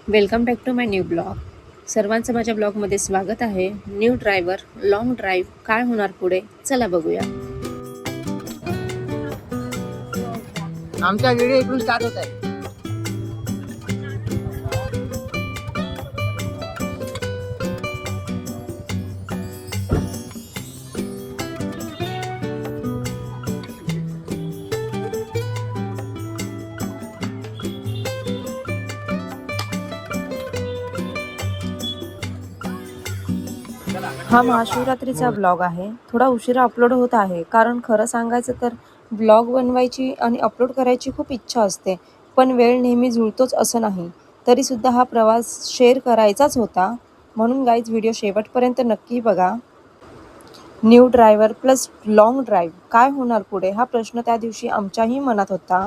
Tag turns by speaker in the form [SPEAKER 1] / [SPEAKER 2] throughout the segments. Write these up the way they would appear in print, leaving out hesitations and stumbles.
[SPEAKER 1] Welcome back to my new blog. सर्वांचं माझ्या ब्लॉगमध्ये स्वागत आहे. न्यू ड्रायव्हर, लॉंग ड्राईव्ह, काय होणार पुढे, चला बघूया.
[SPEAKER 2] आमचा व्हिडिओ इकडून स्टार्ट होत आहे.
[SPEAKER 1] हा महाशिवरात्रीचा ब्लॉग आहे. थोडा उशिरा अपलोड होत आहे कारण खरं सांगायचं तर ब्लॉग बनवायची आणि अपलोड करायची खूप इच्छा असते, पण वेळ नेहमी जुळतोच असं नाही. तरीसुद्धा हा प्रवास शेअर करायचाच होता, म्हणून गाईज व्हिडिओ शेवटपर्यंत नक्की बघा. New driver plus long drive, काय होणार पुढे, हा प्रश्न त्या दिवशी आमच्याही मनात होता.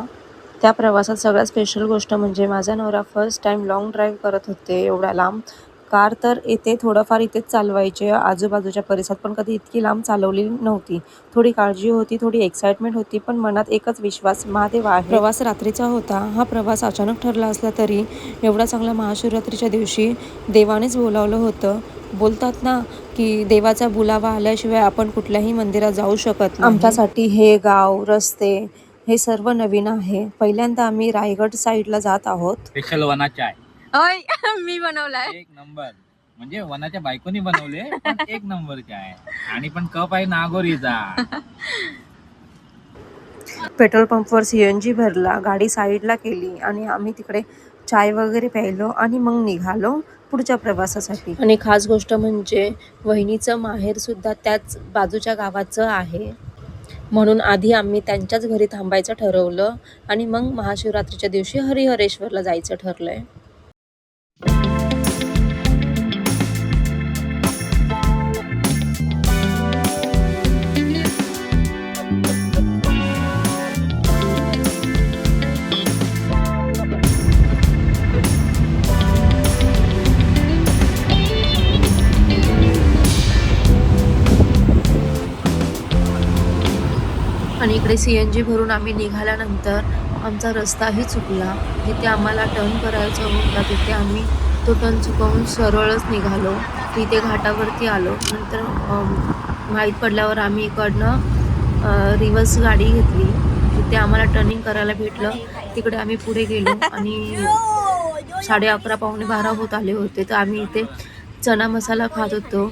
[SPEAKER 1] त्या प्रवासात सगळ्यात स्पेशल गोष्ट म्हणजे माझा नवरा फर्स्ट टाईम लॉंग ड्राईव्ह करत होते. एवढ्या लांब कार तर येते, थोडंफार इथेच चालवायचे आजूबाजूच्या परिसरात, पण कधी इतकी लांब चालवलेली नव्हती. थोडी काळजी होती, थोडी एक्साइटमेंट होती, पण मनात एकच विश्वास, महादेव आहे. प्रवास रात्रीचा होता. हा प्रवास अचानक ठरला असला तरी एवढा चांगला महाशिवरात्रीच्या दिवशी देवानेच बोलावलं होतं. बोलतात ना की देवाचा बुलावा आल्याशिवाय आपण कुठल्याही मंदिरात जाऊ शकत नाही. आमच्यासाठी हे गाव, रस्ते हे सर्व नवीन आहे. पहिल्यांदा आम्ही रायगड साईडला जात आहोत.
[SPEAKER 2] स्पेशल वनाचा आहे.
[SPEAKER 1] ओय मी बनवलाय.
[SPEAKER 2] एक नंबर म्हणजे वनाच्या बायकोनी बनवले, पण एक नंबरचे आहे. आणि पण कप आहे नागोरीचा.
[SPEAKER 1] पेट्रोल पंपवर CNG भरला, गाडी साईडला केली आणि आम्ही तिकडे चाय वगैरे प्यायलो आणि मग निघालो पुढच्या प्रवासासाठी. आणि खास गोष्ट म्हणजे वहिनीचं माहेर सुद्धा त्याच बाजूच्या गावाचं आहे, म्हणून आधी आम्ही त्यांच्याच घरी थांबायचं ठरवलं आणि मग महाशिवरात्रीच्या दिवशी हरिहरेश्वरला जायचं ठरलंय. आणि इकडे CNG भरून आम्ही निघाल्यानंतर आमचा रस्ताही चुकला. जिथे आम्हाला टर्न करायचा होता तिथे आम्ही तो टर्न चुकवून सरळच निघालो. तिथे घाटावरती आलो. नंतर माहीत पडल्यावर आम्ही इकडनं रिव्हर्स गाडी घेतली. तिथे आम्हाला टर्निंग करायला भेटलं. तिकडे आम्ही पुढे गेलो आणि 11:30 पावणे 12 होत आले होते. तर आम्ही इथे चना मसाला खात होतो.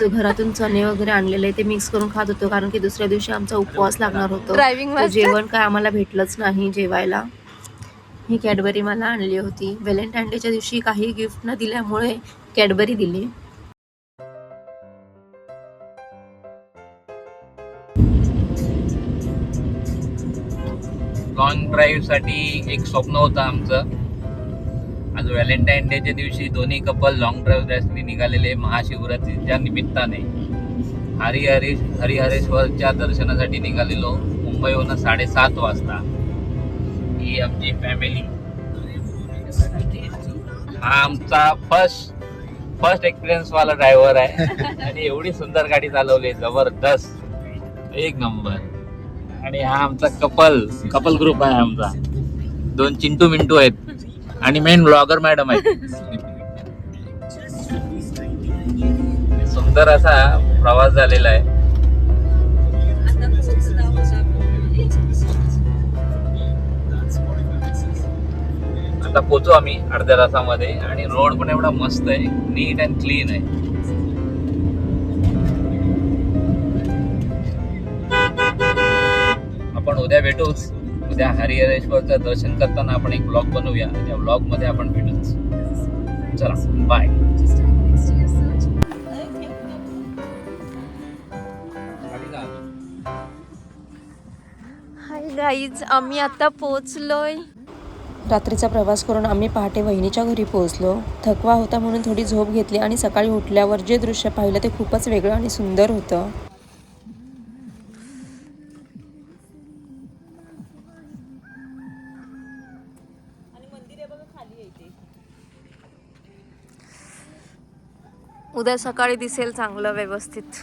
[SPEAKER 1] घरातून चणे वगैरे आणलेले ते मिक्स करून खात होतो, कारण की दुसऱ्या दिवशी आमचा उपवास लागणार होता. जेवण काय आम्हाला भेटलंच नाही जेवायला. ही कॅडबरी मला आणली होती. व्हॅलेंटाईन डेच्या दिवशी काही गिफ्ट न दिल्यामुळे कॅडबरी दिली.
[SPEAKER 2] लॉंग ड्राईव्ह साठी एक स्वप्न होतं आमचं. आज व्हॅलेंटाईन डेच्या दिवशी दोन्ही कपल लॉंग ड्राईव्हसाठी निघालेले. महाशिवरात्रीच्या निमित्ताने हरिहरेश्वरच्या दर्शनासाठी निघालेलो. मुंबईवरून 7:30 वाजता. ही आमची फॅमिली. हा आमचा फर्स्ट एक्सपिरियन्स वाला ड्रायव्हर आहे. आणि एवढी सुंदर गाडी चालवली, जबरदस्त, एक नंबर. आणि हा आमचा कपल ग्रुप आहे आमचा. 2 चिंटू मिंटू आहेत आणि मेन ब्लॉगर मॅडम आहे. सुंदर असा प्रवास झालेला आहे. आता पोहोचू आम्ही अर्ध्या तासामध्ये. आणि रोड पण एवढा मस्त आहे, नीट अँड क्लीन आहे. आपण उद्या भेटूच. उद्या हरिहरेश्वरचं दर्शन करताना आपण एक ब्लॉग बनवूया. त्या ब्लॉग मध्ये आपण भेटूच. चला, बाय.
[SPEAKER 1] हाय गाईज, आम्ही आता पोहोचलोय. रात्रीचा प्रवास करून आम्ही पहाटे वहिनीच्या घरी पोहोचलो. थकवा होता म्हणून थोडी झोप घेतली आणि सकाळी उठल्यावर जे दृश्य पाहिलं ते खूपच वेगळं आणि सुंदर होतं. उद्या सकाळी दिसेल चांगलं व्यवस्थित.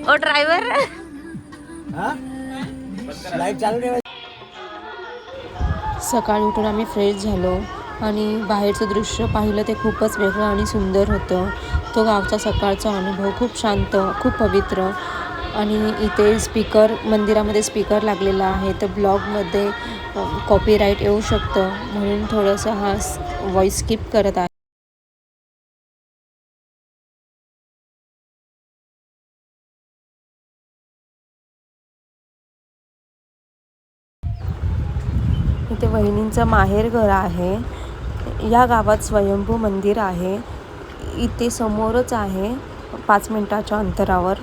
[SPEAKER 1] ओ ड्रायव्हर,
[SPEAKER 3] लाईट चालू ठेवा.
[SPEAKER 1] सकाळी उठून आम्ही फ्रेश झालो आणि बाहेरचं दृश्य पाहिलं ते खूपच वेगळं आणि सुंदर होतं. तो गावचा सकाळचा अनुभव खूप शांत, खूप पवित्र. आणि इथे मंदिरामध्ये स्पीकर लागलेला आहे, तर ब्लॉगमध्ये कॉपीराईट येऊ शकतं म्हणून थोडंसं हा व्हॉइस स्किप करत आहे. इथे वहिनींचं माहेरघर आहे. या गावात स्वयंभू मंदिर आहे. इथे समोरच आहे 5 मिनिटाच्या अंतरावर.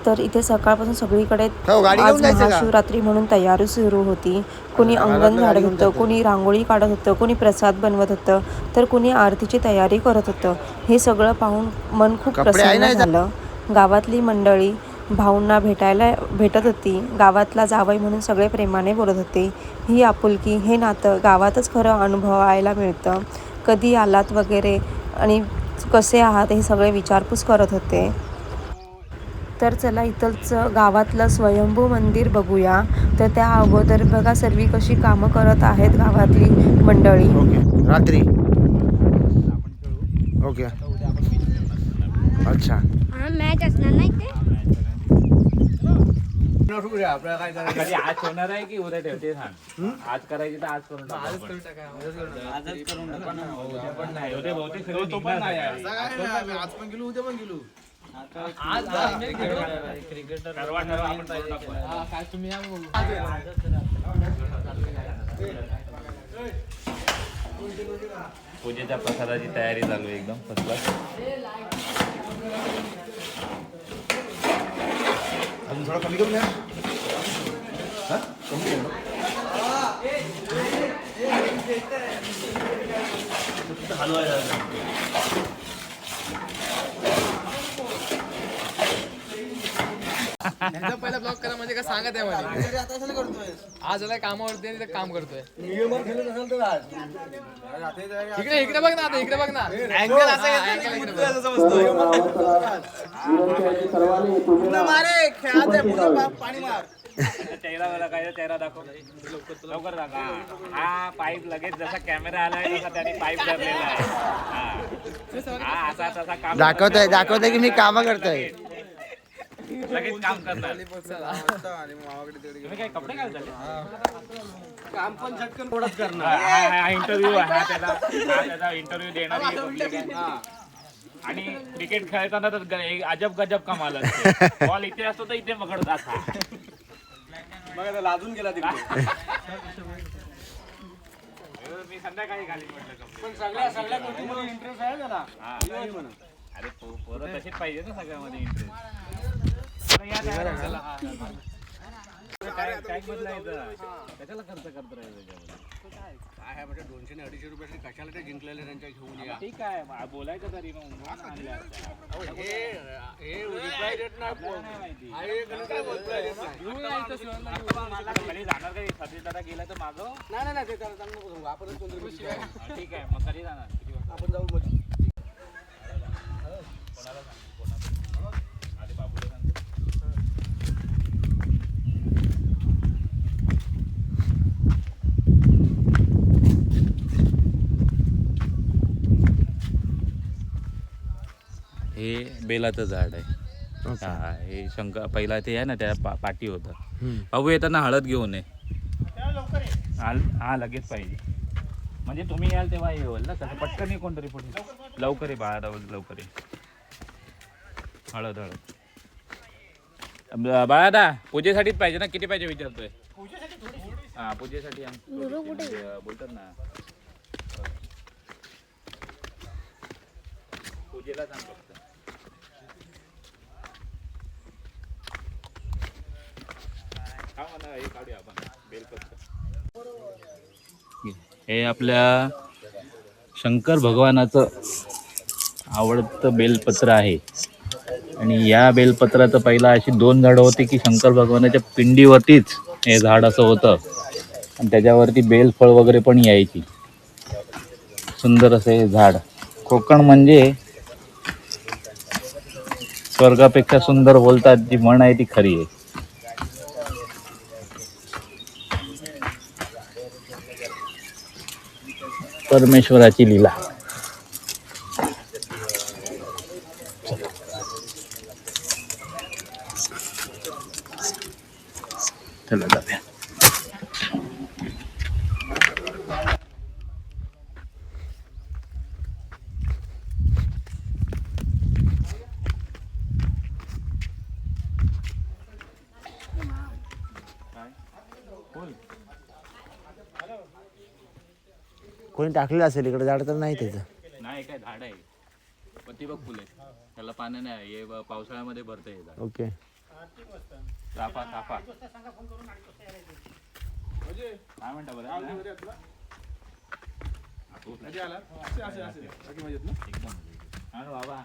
[SPEAKER 1] तर इथे सकाळपासून सगळीकडे आज महाशिवरात्री म्हणून तयारी सुरू होती. कोणी अंगण झाडत होतं, कोणी रांगोळी काढत होतं, कोणी प्रसाद बनवत होतं, तर कोणी आरतीची तयारी करत होतं. हे सगळं पाहून मन खूप प्रसन्न झालं. गावातली मंडळी भाऊंना भेटत होती. गावातला जावई म्हणून सगळे प्रेमाने बोलत होते. ही आपुलकी, हे नातं गावातच खरं अनुभवायला मिळतं. कधी आलात वगैरे आणि कसे आहात हे सगळे विचारपूस करत होते. तर चला इथलंच गावातलं स्वयंभू मंदिर बघूया. तर त्या अगोदर बघा सर्व कशी कामं करत आहेत गावातली मंडळी.
[SPEAKER 3] ओके रात्री ओके अच्छा
[SPEAKER 4] मॅच असणार नाही ते.
[SPEAKER 2] कधी आज होणार आहे की उद्या ठेवते सांग. आज करायची तर आज करून पूजेच्या प्रसादाची तयारी चालू आहे एकदम फर्स्ट क्लास.
[SPEAKER 3] अजून थोडा कमी करू ना.
[SPEAKER 5] पहिला ब्लॉक करा म्हणजे काय सांगत आहे मला. आज आलाय कामावरती आणि काम करतोय. इकडे इकडे बघ ना, आता इकडे बघ ना. अँगल असा येतो, इकडे
[SPEAKER 2] चेहरा दाखव लवकर दाखव. हा पाईप लगेच जसा कॅमेरा आलाय तसा त्याने पाईप धरलेला आहे. हा असा तसा काम
[SPEAKER 3] दाखवतोय की मी काम करतोय.
[SPEAKER 2] लगेच काम करणार. तुम्ही काय कपडे घालताय?
[SPEAKER 5] काम पण झटकन थोडंच
[SPEAKER 2] हा इंटरव्ह्यू हा त्याचा इंटरव्ह्यू देणारी पब्लिक आहे. आणि क्रिकेट खेळताना तर अजब गजब कमाल असते. बॉल इथे असतो तर इथे पकडत असा.
[SPEAKER 5] बघा लाजून गेला तिकडे.
[SPEAKER 2] मी संध्याकाळी घालीन म्हटलं कपडे.
[SPEAKER 5] पण सगळ्या गोष्टींमध्ये इंटरेस्ट आहे त्याला.
[SPEAKER 2] अरे पोरं तसेच पाहिजे ना सगळ्यामध्ये इंटरेस्ट. काय बदलायचं कशाला खर्च करत राहायचं.
[SPEAKER 5] काय आहे म्हणजे 200 आणि 250 रुपये कशाला ते जिंकलेले त्यांच्या घेऊन या.
[SPEAKER 2] ठीक आहे बोलायचं तरी मग आणल्या कधी जाणार काही सतीश दादा गेला तर मागं.
[SPEAKER 5] नाही ते त्याला चांगलं नको सांगू. आपणच कोणतरी
[SPEAKER 2] ठीक आहे मग कधी जाणार
[SPEAKER 5] आपण जाऊ मध्ये.
[SPEAKER 2] आधी बाबूला सांगतो. हे बेलाचं झाड आहे. हा हे पहिला ते आहे ना त्या पाठी होतं. बाबू येताना हळद घेऊन ये. हा लगेच पाहिजे म्हणजे तुम्ही याल तेव्हा हे होईल ना. कसं पटकन ये कोणतरी पुढे. लवकर ये बाळा लवकर ये. हळद बाळा पूजेसाठीच पाहिजे ना. किती पाहिजे विचारतोय. हा पूजेसाठी बोलतात ना. पूजेला सांग फक्त. हे काढूया आपण बेलपत्र. हे आपल्या शंकर भगवानाचं आवडतं बेलपत्र आहे. आणि या बेलपत्राचं पहिला अशी 2 झाडं होती की शंकर भगवानाच्या पिंडीवरतीच हे झाड असं होतं आणि त्याच्यावरती बेलफळ वगैरे पण यायची. सुंदर असं हे झाड. कोकण म्हणजे स्वर्गापेक्षा सुंदर बोलतात जी म्हण आहे ती खरी आहे. परमेश्वराची लीला. चला जाऊया.
[SPEAKER 3] कोणी टाकलेलं असेल इकडे, झाड तर नाही त्याचं.
[SPEAKER 2] नाही काय झाड आहे, पण ती बघ फुले, त्याला पानं नाही, हे पावसाळ्यामध्ये भरतं हे झाड.
[SPEAKER 3] ओके.
[SPEAKER 2] चाफा चाफा काय म्हणता बरं? एकदम हा ना बाबा.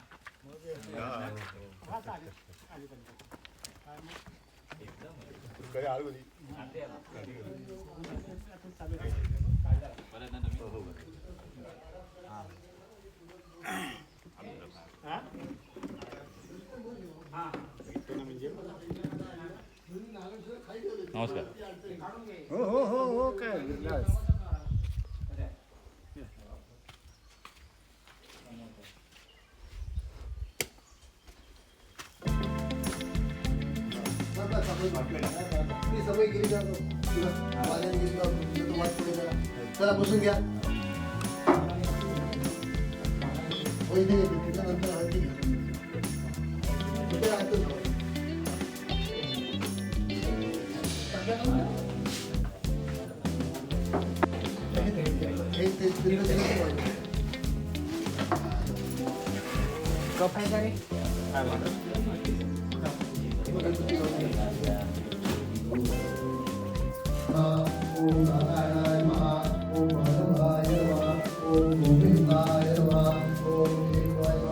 [SPEAKER 2] नमस्कार.
[SPEAKER 3] हो काय चला बसून घ्या. कप आहे का रे? ओम नारायणाय नमः. ओम माधवाय नमः. ओम गोविंदाय नमः. ओम देवाय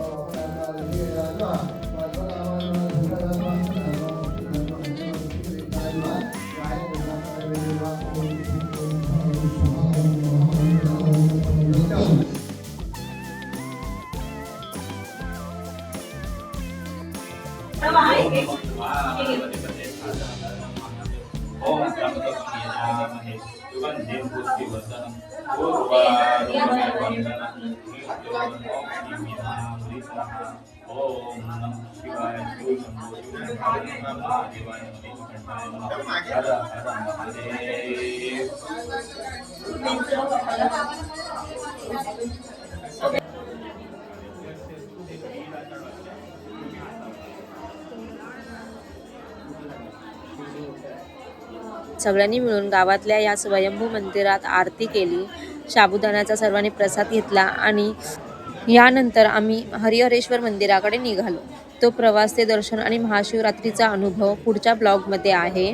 [SPEAKER 1] सगळ्यांनी मिळून गावातल्या या स्वयंभू मंदिरात आरती केली. साबुदाण्याचा सर्वांनी प्रसाद घेतला आणि यानंतर आम्ही हरिहरेश्वर मंदिराकडे निघालो. तो प्रवास, ते दर्शन आणि महाशिवरात्रीचा अनुभव पुढच्या ब्लॉगमध्ये आहे.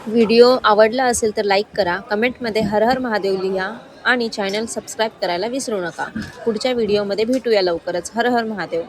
[SPEAKER 1] व्हिडिओ आवडला असेल तर लाईक करा, कमेंटमध्ये हर हर महादेव लिहा आणि चॅनल सबस्क्राईब करायला विसरू नका. पुढच्या व्हिडिओमध्ये भेटूया लवकरच. हर हर महादेव.